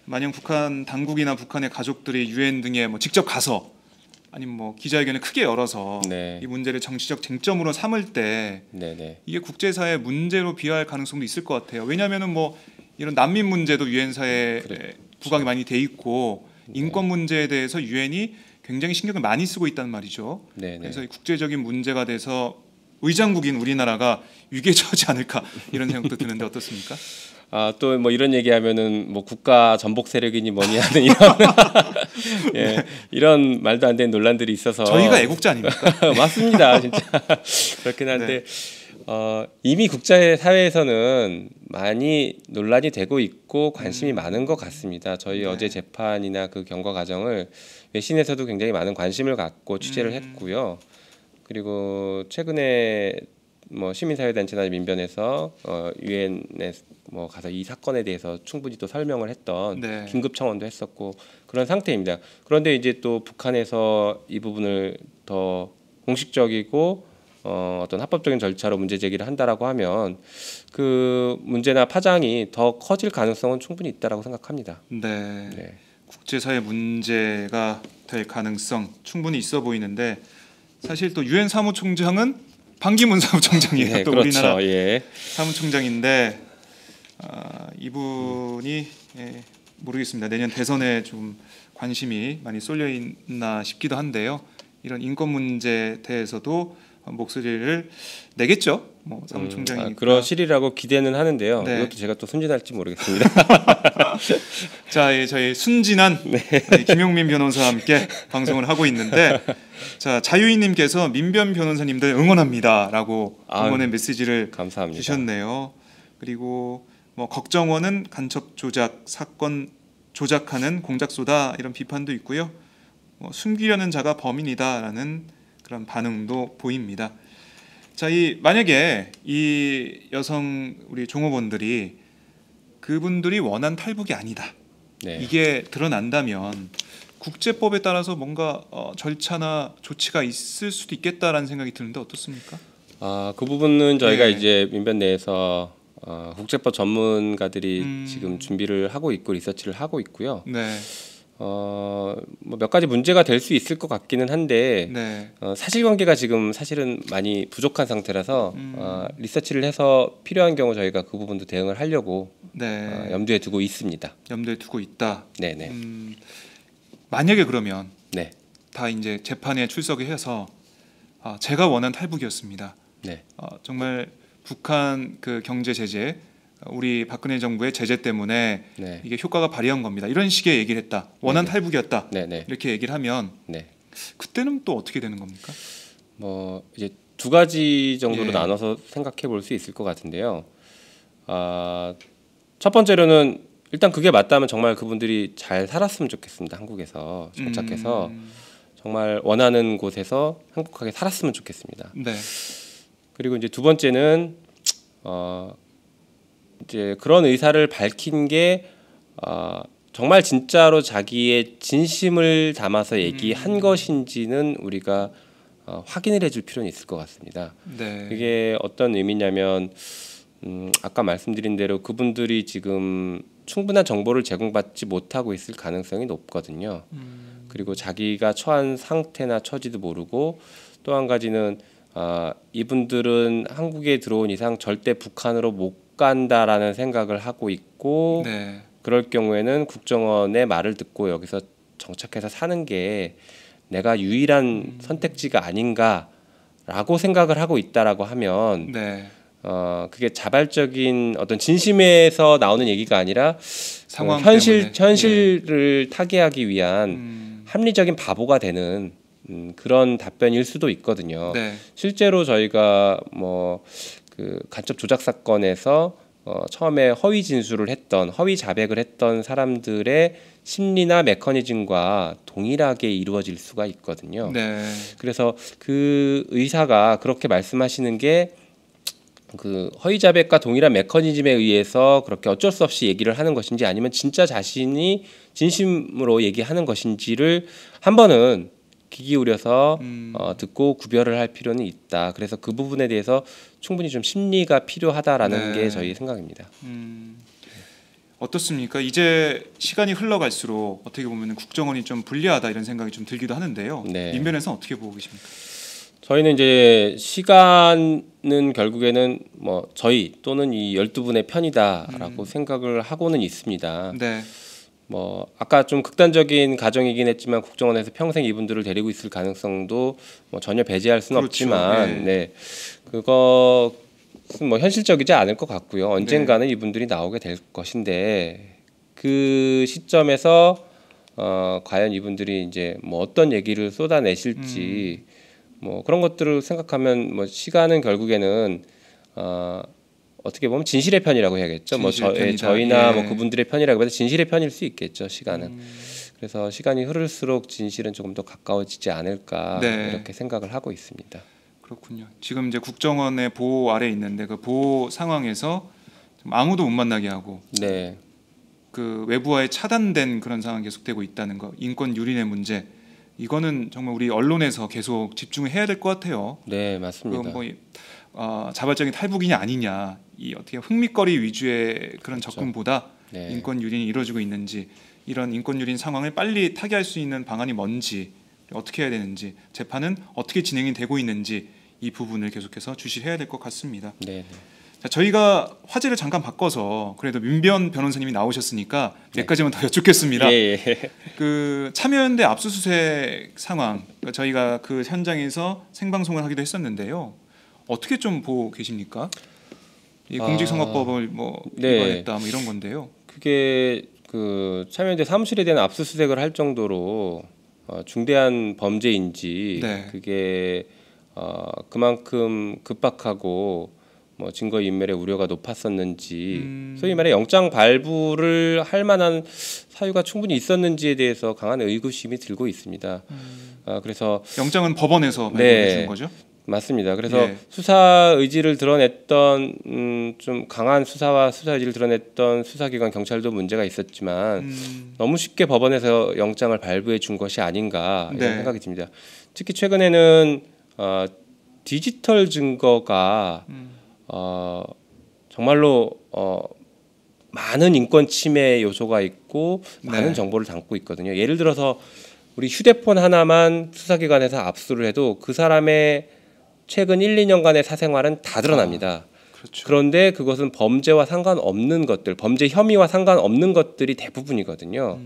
만약 북한 당국이나 북한의 가족들이 유엔 등에 뭐 직접 가서 아니면 뭐 기자회견을 크게 열어서 네. 이 문제를 정치적 쟁점으로 삼을 때 네네. 이게 국제사회 문제로 비화할 가능성도 있을 것 같아요. 왜냐하면은 뭐 이런 난민 문제도 유엔사에 그렇죠. 부각이 많이 돼 있고 인권 문제에 대해서 유엔이 굉장히 신경을 많이 쓰고 있단 말이죠. 네네. 그래서 이 국제적인 문제가 돼서 의장국인 우리나라가 위기에 처하지 않을까 이런 생각도 드는데 어떻습니까? 또 뭐 이런 얘기하면은 뭐 국가 전복 세력이니 뭐니 하는 이런 예, 이런 말도 안 되는 논란들이 있어서 저희가 애국자 아닙니까? 맞습니다, 진짜 그렇긴 한데 이미 국제사회에서는 많이 논란이 되고 있고 관심이 많은 것 같습니다. 저희 네. 어제 재판이나 그 경과 과정을 외신에서도 굉장히 많은 관심을 갖고 취재를 했고요. 그리고 최근에 뭐 시민사회단체나 민변에서 유엔에 뭐 가서 이 사건에 대해서 충분히 또 설명을 했던 네. 긴급 청원도 했었고 그런 상태입니다. 그런데 이제 또 북한에서 이 부분을 더 공식적이고 어떤 합법적인 절차로 문제 제기를 한다라고 하면 그 문제나 파장이 더 커질 가능성은 충분히 있다라고 생각합니다. 네. 네. 국제사회 문제가 될 가능성 충분히 있어 보이는데 사실 또 유엔 사무총장은 반기문 사무총장이에요. 네, 또 그렇죠. 우리나라 예. 사무총장인데 이분이 모르겠습니다. 내년 대선에 좀 관심이 많이 쏠려 있나 싶기도 한데요. 이런 인권 문제에 대해서도 목소리를 내겠죠. 뭐 사무총장이니까. 그러시리라고 기대는 하는데요. 네. 이것도 제가 또 순진할지 모르겠습니다. 자, 저희 순진한 김용민 변호사와 함께 방송을 하고 있는데, 자 자유인님께서 민변 변호사님들 응원합니다라고 응원의 메시지를 감사합니다. 주셨네요. 그리고 뭐 걱정원은 간첩 조작 사건 조작하는 공작소다 이런 비판도 있고요. 숨기려는 자가 범인이다라는 그런 반응도 보입니다. 자, 만약에 이 여성 우리 종업원들이 그분들이 원한 탈북이 아니다. 네. 이게 드러난다면 국제법에 따라서 뭔가 절차나 조치가 있을 수도 있겠다라는 생각이 드는데 어떻습니까? 그 부분은 저희가 네. 이제 민변 내에서 국제법 전문가들이 지금 준비를 하고 있고 리서치를 하고 있고요. 네. 뭐 몇 가지 문제가 될 수 있을 것 같기는 한데 네. 사실관계가 지금 사실은 많이 부족한 상태라서 리서치를 해서 필요한 경우 저희가 그 부분도 대응을 하려고 네. 염두에 두고 있습니다. 염두에 두고 있다. 네네. 만약에 그러면 네. 다 이제 재판에 출석을 해서 제가 원한 탈북이었습니다. 네. 정말 북한 그 경제 제재, 우리 박근혜 정부의 제재 때문에 네. 이게 효과가 발휘한 겁니다. 이런 식의 얘기를 했다. 원한 네네. 탈북이었다. 네네. 이렇게 얘기를 하면 네. 그때는 또 어떻게 되는 겁니까? 뭐 이제 두 가지 정도로 예. 나눠서 생각해 볼 수 있을 것 같은데요. 첫 번째로는 일단 그게 맞다면 정말 그분들이 잘 살았으면 좋겠습니다. 한국에서 정착해서 정말 원하는 곳에서 행복하게 살았으면 좋겠습니다. 네. 그리고 이제 두 번째는 이제 그런 의사를 밝힌 게 정말 진짜로 자기의 진심을 담아서 얘기한 것인지는 우리가 확인을 해줄 필요는 있을 것 같습니다. 네. 그게 어떤 의미냐면 아까 말씀드린 대로 그분들이 지금 충분한 정보를 제공받지 못하고 있을 가능성이 높거든요. 그리고 자기가 처한 상태나 처지도 모르고 또 한 가지는 이분들은 한국에 들어온 이상 절대 북한으로 못 간다라는 생각을 하고 있고 네. 그럴 경우에는 국정원의 말을 듣고 여기서 정착해서 사는 게 내가 유일한 선택지가 아닌가라고 생각을 하고 있다라고 하면 네. 그게 자발적인 어떤 진심에서 나오는 얘기가 아니라 상황 때문에. 현실을 타개하기 위한 합리적인 바보가 되는 그런 답변일 수도 있거든요. 네. 실제로 저희가 뭐 그 간첩 조작 사건에서 처음에 허위 진술을 했던 허위 자백을 했던 사람들의 심리나 메커니즘과 동일하게 이루어질 수가 있거든요. 네. 그래서 그 의사가 그렇게 말씀하시는 게 그 허위 자백과 동일한 메커니즘에 의해서 그렇게 어쩔 수 없이 얘기를 하는 것인지 아니면 진짜 자신이 진심으로 얘기하는 것인지를 한 번은 귀 기울여서 듣고 구별을 할 필요는 있다. 그래서 그 부분에 대해서 충분히 좀 심리가 필요하다라는 네. 게 저희 생각입니다. 어떻습니까? 이제 시간이 흘러갈수록 어떻게 보면 국정원이 좀 불리하다 이런 생각이 좀 들기도 하는데요. 네. 민변에서는 어떻게 보고 계십니까? 저희는 이제 시간은 결국에는 뭐 저희 또는 이 12분의 편이다라고 생각을 하고는 있습니다. 네. 뭐 아까 좀 극단적인 가정이긴 했지만 국정원에서 평생 이분들을 데리고 있을 가능성도 뭐 전혀 배제할 수는 그렇죠. 없지만 네. 네. 그것은 뭐 현실적이지 않을 것 같고요. 언젠가는 이분들이 나오게 될 것인데 그 시점에서 과연 이분들이 이제 뭐 어떤 얘기를 쏟아내실지 뭐 그런 것들을 생각하면 뭐 시간은 결국에는 어떻게 보면 진실의 편이라고 해야겠죠. 뭐 저희나 예. 뭐 그분들의 편이라기보다 진실의 편일 수 있겠죠. 시간은. 그래서 시간이 흐를수록 진실은 조금 더 가까워지지 않을까 네. 이렇게 생각을 하고 있습니다. 그렇군요. 지금 이제 국정원의 보호 아래 있는데 그 보호 상황에서 좀 아무도 못 만나게 하고 네, 그 외부와의 차단된 그런 상황이 계속되고 있다는 거, 인권 유린의 문제 이거는 정말 우리 언론에서 계속 집중을 해야 될 것 같아요. 네, 맞습니다. 뭐 자발적인 탈북이냐 아니냐, 이 어떻게 흥미거리 위주의 그런 그렇죠. 접근보다 네. 인권 유린이 이루어지고 있는지, 이런 인권 유린 상황을 빨리 타개할 수 있는 방안이 뭔지, 어떻게 해야 되는지, 재판은 어떻게 진행이 되고 있는지, 이 부분을 계속해서 주시해야 될 것 같습니다. 네, 네. 자, 저희가 화제를 잠깐 바꿔서 그래도 민변 변호사님이 나오셨으니까 몇 가지만 더 여쭙겠습니다. 예, 예. 그 참여연대 압수수색 상황, 그러니까 저희가 그 현장에서 생방송을 하기도 했었는데요. 어떻게 좀 보고 계십니까? 이 공직선거법을 뭐 네. 위반했다 뭐 이런 건데요. 그게 그 참여연대 사무실에 대한 압수수색을 할 정도로 중대한 범죄인지 네. 그게 그만큼 급박하고 뭐 증거 인멸의 우려가 높았었는지 소위 말해 영장 발부를 할 만한 사유가 충분히 있었는지에 대해서 강한 의구심이 들고 있습니다. 그래서 영장은 법원에서 네. 발부해 준 거죠? 맞습니다. 그래서 예. 수사 의지를 드러냈던 좀 강한 수사와 수사 의지를 드러냈던 수사기관 경찰도 문제가 있었지만 너무 쉽게 법원에서 영장을 발부해 준 것이 아닌가 이런 네. 생각이 듭니다. 특히 최근에는 디지털 증거가 정말로 많은 인권 침해 요소가 있고 많은 네. 정보를 담고 있거든요. 예를 들어서 우리 휴대폰 하나만 수사기관에서 압수를 해도 그 사람의 최근 1, 2년간의 사생활은 다 드러납니다. 그렇죠. 그런데 그것은 범죄와 상관없는 것들, 범죄 혐의와 상관없는 것들이 대부분이거든요.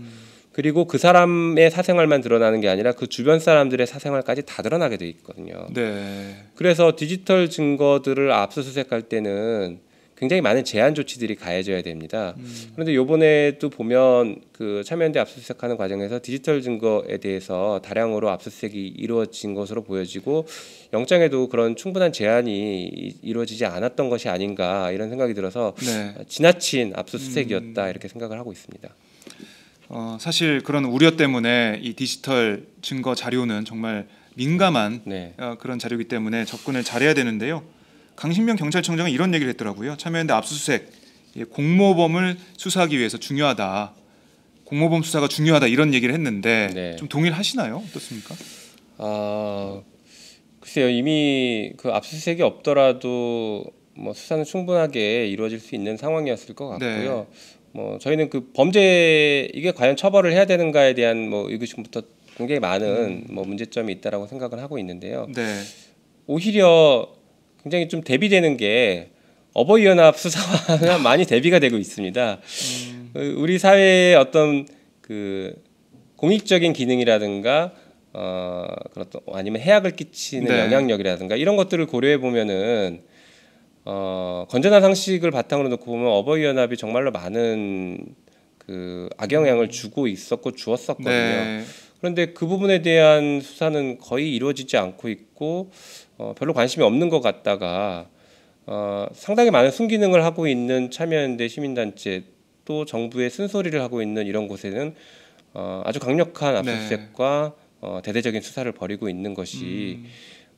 그리고 그 사람의 사생활만 드러나는 게 아니라 그 주변 사람들의 사생활까지 다 드러나게 돼 있거든요. 네. 그래서 디지털 증거들을 압수수색할 때는 굉장히 많은 제한 조치들이 가해져야 됩니다. 그런데 이번에도 보면 그 참여연대 압수수색하는 과정에서 디지털 증거에 대해서 다량으로 압수수색이 이루어진 것으로 보여지고 영장에도 그런 충분한 제한이 이루어지지 않았던 것이 아닌가 이런 생각이 들어서 네. 지나친 압수수색이었다 이렇게 생각을 하고 있습니다. 사실 그런 우려 때문에 이 디지털 증거 자료는 정말 민감한 네. 그런 자료이기 때문에 접근을 잘해야 되는데요. 강신명 경찰청장은 이런 얘기를 했더라고요. 참여연대 압수수색 공모범을 수사하기 위해서 중요하다. 공모범 수사가 중요하다 이런 얘기를 했는데 네. 좀 동일하시나요? 어떻습니까? 글쎄요. 이미 그 압수수색이 없더라도 뭐 수사는 충분하게 이루어질 수 있는 상황이었을 것 같고요. 뭐 저희는 그 범죄 이게 과연 처벌을 해야 되는가에 대한 뭐 의구심부터 굉장히 많은 뭐 문제점이 있다라고 생각을 하고 있는데요. 네. 오히려 굉장히 좀 대비되는 게 어버이연합 수사와 많이 대비가 되고 있습니다. 우리 사회의 어떤 그 공익적인 기능이라든가 그런 아니면 해악을 끼치는 네. 영향력이라든가 이런 것들을 고려해 보면은 건전한 상식을 바탕으로 놓고 보면 어버이연합이 정말로 많은 그 악영향을 주고 있었고 주었었거든요. 네. 그런데 그 부분에 대한 수사는 거의 이루어지지 않고 있고 별로 관심이 없는 것 같다가 상당히 많은 순기능을 하고 있는 참여연대 시민단체 또 정부의 쓴소리를 하고 있는 이런 곳에는 아주 강력한 압수수색과 대대적인 수사를 벌이고 있는 것이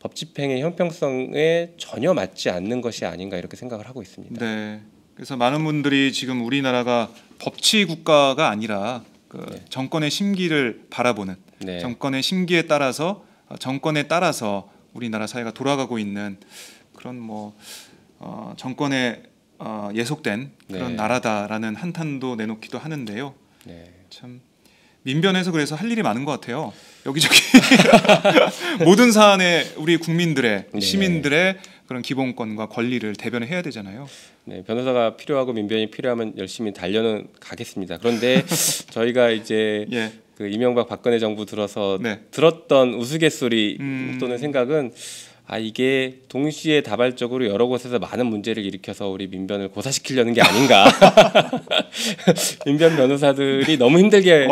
법 집행의 형평성에 전혀 맞지 않는 것이 아닌가 이렇게 생각을 하고 있습니다. 네. 그래서 많은 분들이 지금 우리나라가 법치 국가가 아니라 그 정권의 심기를 바라보는 네. 정권의 심기에 따라서 정권에 따라서 우리나라 사회가 돌아가고 있는 그런 뭐 정권에 예속된 그런 네. 나라다라는 한탄도 내놓기도 하는데요. 네. 참 민변에서 그래서 할 일이 많은 것 같아요. 여기저기 모든 사안에 우리 국민들의 네. 시민들의 그런 기본권과 권리를 대변해야 되잖아요. 네, 변호사가 필요하고 민변이 필요하면 열심히 달려는 가겠습니다. 그런데 저희가 이제 예. 그 이명박 박근혜 정부 들어서 네. 들었던 우스갯소리 또는 생각은 이게 동시에 다발적으로 여러 곳에서 많은 문제를 일으켜서 우리 민변을 고사시키려는 게 아닌가. 민변 변호사들이 너무 힘들게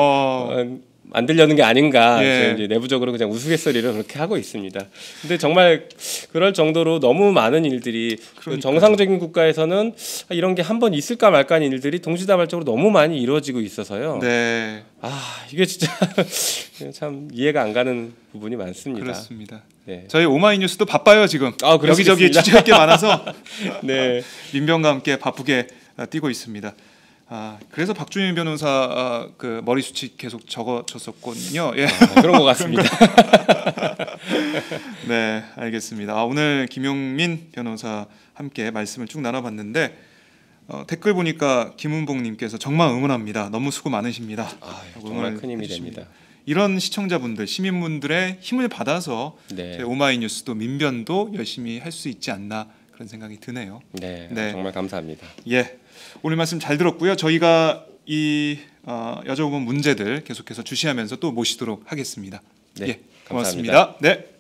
만들려는 게 아닌가. 예. 이제 내부적으로 그냥 우스갯소리를 그렇게 하고 있습니다. 근데 정말 그럴 정도로 너무 많은 일들이 그러니까요. 정상적인 국가에서는 이런 게 한 번 있을까 말까 하는 일들이 동시다발적으로 너무 많이 이루어지고 있어서요. 네. 이게 진짜 참 이해가 안 가는 부분이 많습니다. 그렇습니다. 네. 저희 오마이뉴스도 바빠요 지금. 그러시겠습니다. 여기저기 취재할 게 많아서 네. 민변과 함께 바쁘게 뛰고 있습니다. 그래서 박주민 변호사 그 머리 숱이 계속 적어졌었군요. 예. 그런 것 같습니다. 네, 알겠습니다. 오늘 김용민 변호사 함께 말씀을 쭉 나눠봤는데 댓글 보니까 김은봉님께서 정말 응원합니다. 너무 수고 많으십니다. 정말 큰 힘이 됩니다. 이런 시청자분들, 시민분들의 힘을 받아서 네. 오마이뉴스도 민변도 열심히 할 수 있지 않나 그런 생각이 드네요. 네, 정말 감사합니다. 예, 오늘 말씀 잘 들었고요. 저희가 이 여쭤본 문제들 계속해서 주시하면서 또 모시도록 하겠습니다. 네, 예, 고맙습니다. 감사합니다. 네.